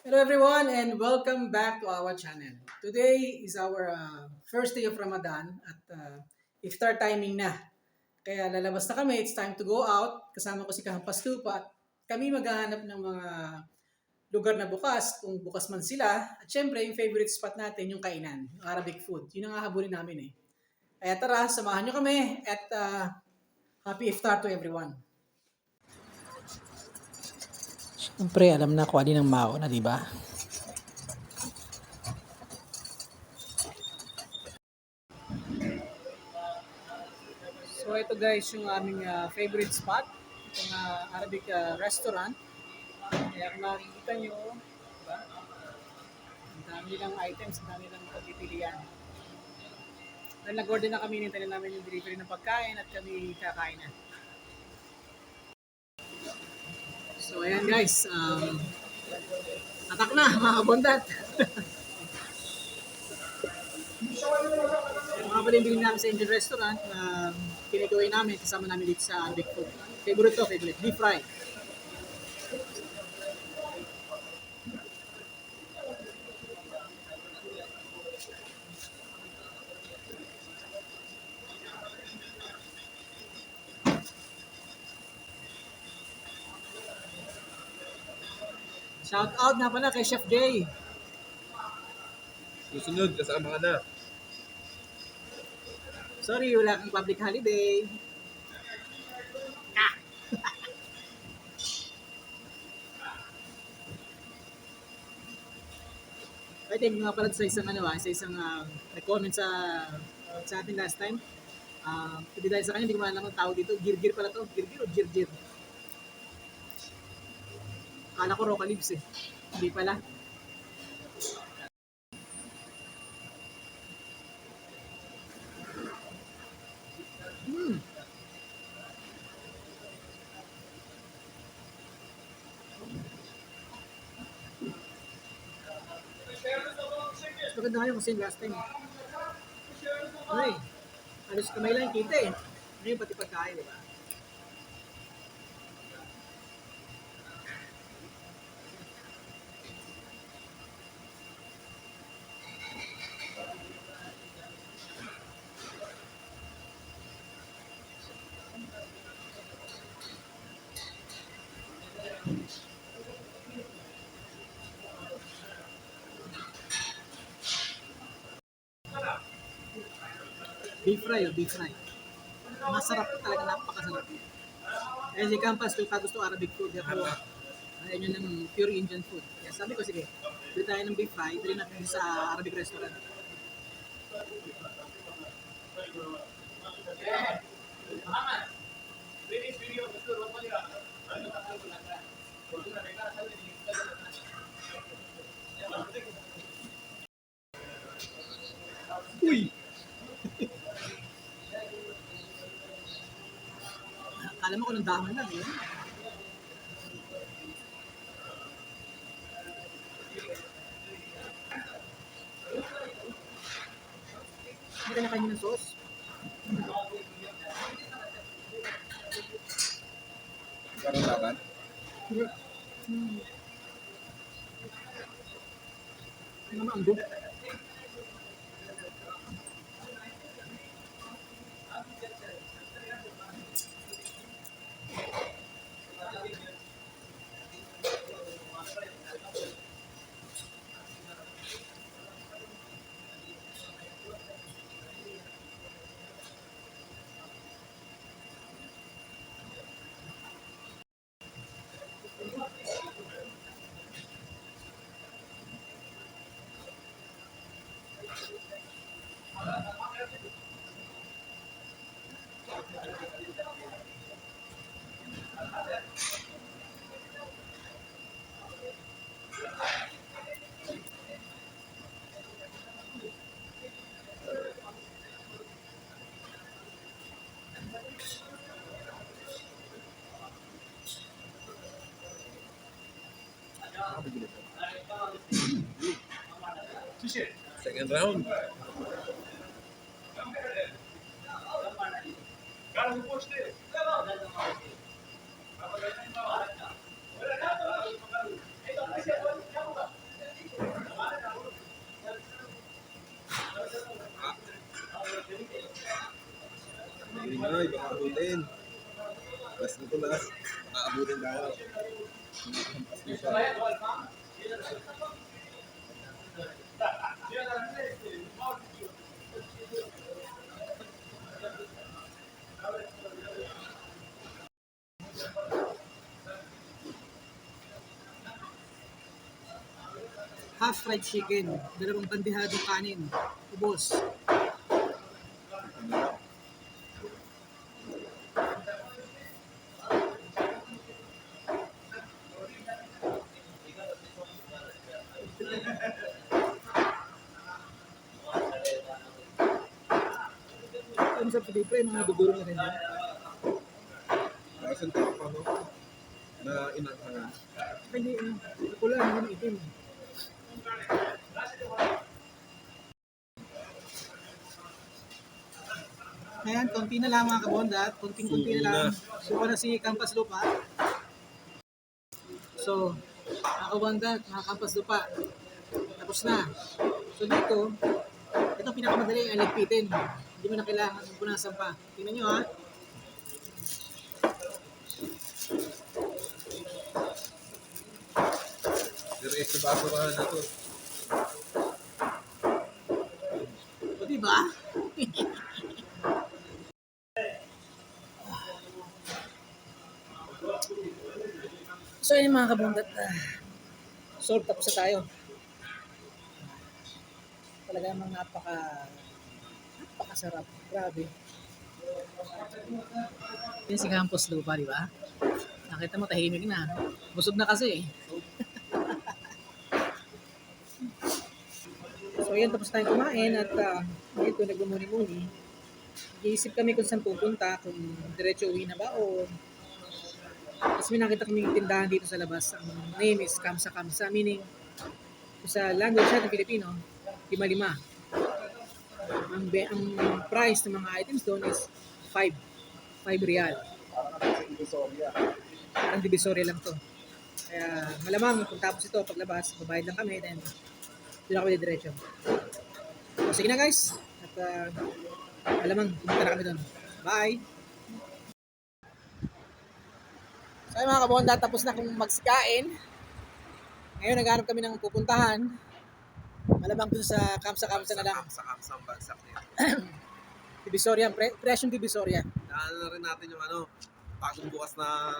Hello everyone and welcome back to our channel. Today is our first day of Ramadan at iftar timing na. Kaya lalabas na kami, it's time to go out. Kasama ko si Kahampas Lupa at kami maghahanap ng mga lugar na bukas, kung bukas man sila. At syempre, yung favorite spot natin, yung kainan, yung Arabic food. Yun ang hahabulin namin eh. Kaya tara, samahan nyo kami at happy iftar to everyone. Siyempre, alam na kung alin ang mauna, di ba? So ito guys yung aming favorite spot, itong Arabic restaurant. Kaya kung makikita nyo, diba? Ang dami nilang items, ang dami nilang pagpipilian. Dahil nag-order na kami, hinintay na namin yung delivery ng pagkain at kami kakain na. So ayan guys, atak na mga kabondat. Mga pala yung bilhin namin sa Indian restaurant na tinigaway namin, kasama namin dito sa Arabic food. Favorite to, favorite. Beef fry. Shout out na pala kay Chef Jay. Susunod, kasama ka na. Sorry, wala kang public holiday. I think nga pala sa isang sa isang nag-comment sa atin last time. Hindi dahil sa kanya, hindi ko maalam ang tao dito. Girgir pala to. Girgir o girgir? Akala ko Roca Lips eh. Hindi pala. Hmm. Mas maganda kayo kasi last time. Ay, halos kamay lang yung kita eh. Ngayon pati pagkain, di ba? Beef fry o beef fry. Masarap talaga, napakasarap. Kaya si Campas, kung gusto Arabic food, ako, ayaw nyo ng pure Indian food. Kaya sabi ko, sige, bili tayo ng beef fry, bili natin sa Arabic restaurant. Uy! Akala mo kung ng dahon lang, yun. Hindi ka na kanya ng sauce. Parang laban. Ano naman ang book? Second round. Hindi na, baka abutin. Last nito last. Baka abutin tayo. Hampas nito. Half fried chicken, dalawang bandihadong kanin, ubos. Ano sa Pilipre, mga duduro na rin. Tapos yung tapa, no? Na inangangan. Hindi, pula, hindi itim. Ayan, konti na lang mga kabondat. Konting-konti na lang. Suko na si Kampas Lupa. So, mga kabondat, mga Kampas Lupa. Tapos na. So dito, ito pinakamadali ang ligpitin. Hindi mo na kailangan punasan pa. Tingnan nyo ha. Diretso basurahan na to. O diba? So yun mga kabundat, solve tapos na tayo. Talaga namang napakasarap. Grabe. Yan si Campos Lupa, di ba? Nakita mo, tahimik na. Busog na kasi eh. So yan, tapos tayong kumain at dito nagmumuni-muni. Iisip kami kung saan pupunta, kung diretso uwi na ba o tapos may nakita kaming tindahan dito sa labas. Ang name is Kamsa Kamsa, meaning sa language natin Filipino, lima-lima. Ang price ng mga items doon is 5 real. Parang divisoria lang to. Kaya malamang kung tapos ito, paglabas, babayad lang kami, then doon ako diretso. So, sige na guys. At malamang pumunta na kami doon. Bye! So mga kabonda, tapos na kung magsikain. Ngayon naghanap kami ng pupuntahan. Malamang dun sa Kamsa-Kamsa na lang. Kamsa-kamsa ang bagsak niya. Divisoria, presyong Divisoria. Daanan na rin natin yung bagong bukas na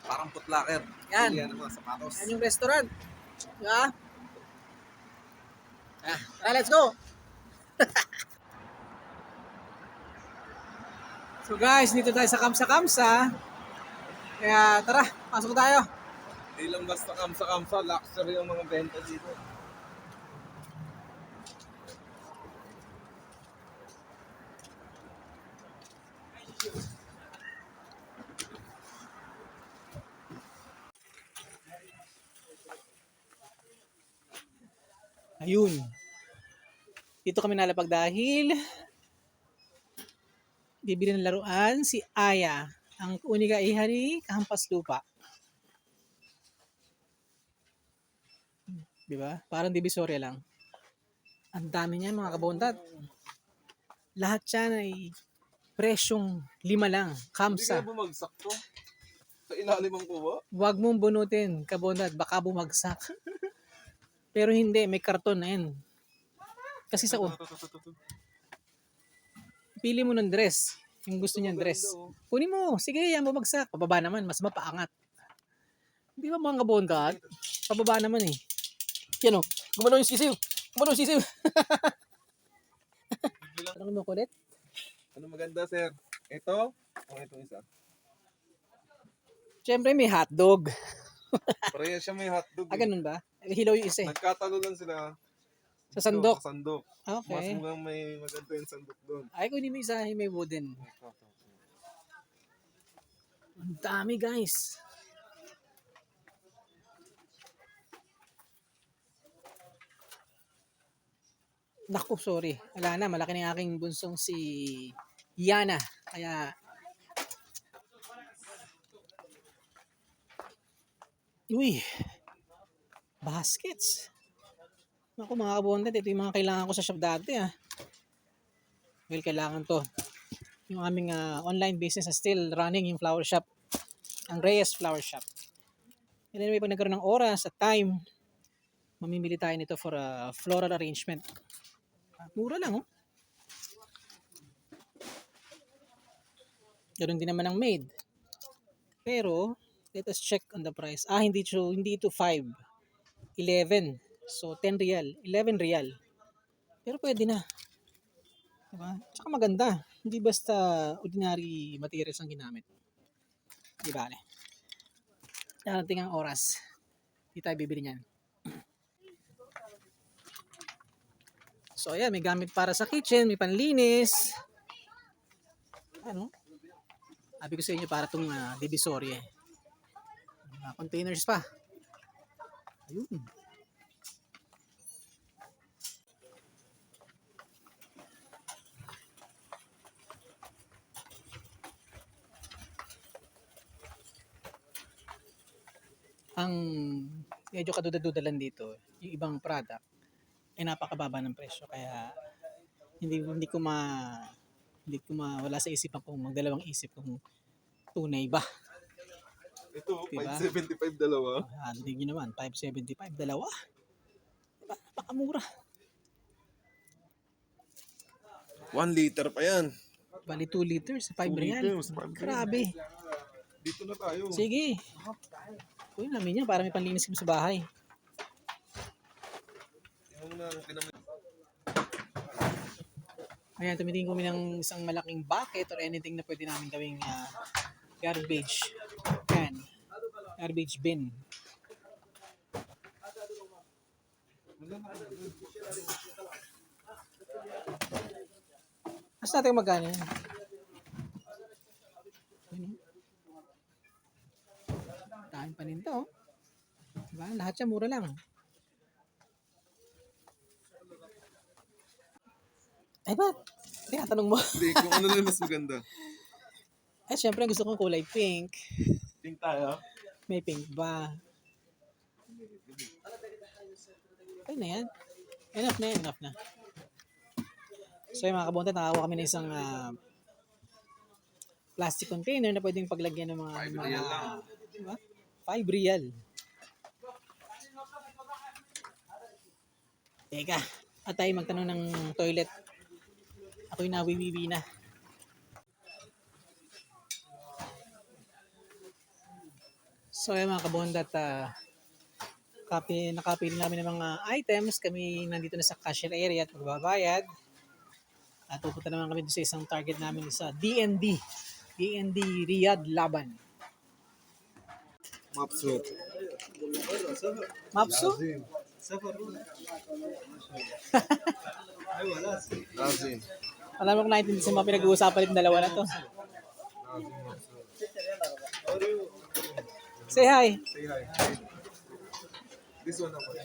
parang putlaker. Yan. Yan ang mga sapatos. Yan yung restaurant. Diba? Let's go! So guys, dito tayo sa Kamsa-Kamsa. Kaya tara, pasok tayo. Hindi lang basta kamsa-kamsa, luxury yung mga benta dito. Ayun. Dito kami nalapag dahil bibili ng laruan si Aya, ang unika iha ni Kampas Lupa. Diba? Parang Divisoria lang. Ang dami niyan mga kabondat. Lahat yan ay presyong 5 lang. Hindi Kamsa. kaya bumagsak to? Sa ilalim ang kuha? Huwag mong bunutin, kabondat. Baka bumagsak. Pero hindi, may karton na yan. Kasi sa pili mo ng dress. Yung gusto niyang dress. Kunin mo. Sige, yan bumagsak. Pababa naman. Mas mapaangat. Hindi ba mga kabondat? Pababa naman eh. Yan o. Gumano yung sisiw. Gumano yung sisiw. Ano mo kulit? Ano maganda, sir? Ito? O itong isa? Siyempre may hotdog. Pareha siya may hotdog. Ganun ba? Hilaw yung isa eh. Nagkatalo lang sila. Sa sandok. Sa sandok. Mas Okay. mukhang may maganda yung sandok doon. Ay, kunin mo isa. May wooden. Ang dami guys. Naku, sorry. Wala na. Malaki na yung aking bunsong si Yana. Kaya uy, baskets. Naku mga kabondat, ito yung mga kailangan ko sa shop dati ah. Well, kailangan to. yung aming online business na still running yung flower shop, ang Reyes Flower Shop. And anyway, pag nagkaroon ng oras at time, mamimili tayo nito for a floral arrangement. Mura lang, oh. Ganun din naman ang maid. Pero, let us check on the price. Hindi ito 5. 11. So, 10 real. 11 real. Pero pwede na. Diba? Tsaka maganda. Hindi basta ordinary materials ang ginamit. Di ba? Darating ang oras. Hindi tayo bibili niyan. So, ayan. May gamit para sa kitchen. May panlinis. Ano? Sabi ko sa inyo para itong divisoria. Containers pa. Ayun. Ang medyo kadudadudalan dito, yung ibang product ay napakababa ng presyo, kaya hindi ko mawala sa isipan kung magdalawang isip kung tunay ba. Ito, Diba? 575 dalawa. Hindi nyo naman, 575 dalawa. Diba? Napakamura. 1 liter pa yan. Bali 2 liters, 5 2 real. liters, 5 real. Grabe. Dito na tayo. Sige. Uy, namin yan para may panlinis kami sa bahay. Yung Ayan, tumitingin kami ng isang malaking bucket or anything na pwede namin gawing garbage can. Garbage bin. Mas natin magkano yan? Dahil paninda, oh. Diba? Lahat siya mura lang. Ay ba? Tinatanong mo. Hindi, kung ano na mas maganda. Syempre gusto kong kulay pink. Pink tayo. May pink ba? Okay na yan. Enough na yan, enough na. So yung mga kabonta, nakakuha kami ng isang plastic container na pwedeng paglagyan ng mga 5 real lang. Diba? 5 real. Teka, at tayo magtanong ng toilet. Ako'y nawiwiwi na. So yung mga kabondat, nakapili namin ng mga items. Kami nandito na sa cashier area at magbabayad. At pupunta naman kami sa isang target namin sa DND Riyadh Laban. Mapsup. Mapsu? Lazim. Alam mo kung naintindihan sa mga pinag-uusapan ng dalawa na to. Say hi. Say hi. This one ako.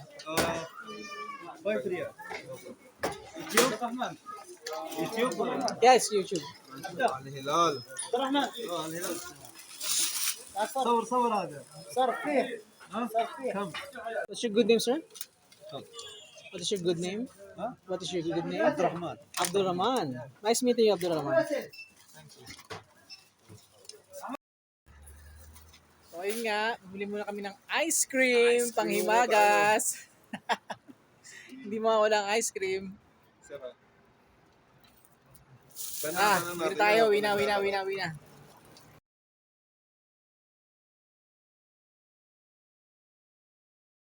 5 real. Yes, YouTube. Al-Hilal. Al-Hilal. صور هذا. What's your good name, sir? What is your good name? What is your good name? Abdul Rahman. Nice meeting you, Abdul Rahman. So, ayun nga. Bumili muna kami ng ice cream, panghimagas. Hindi mawala ang ice cream. Sarap. Dito tayo. Wina.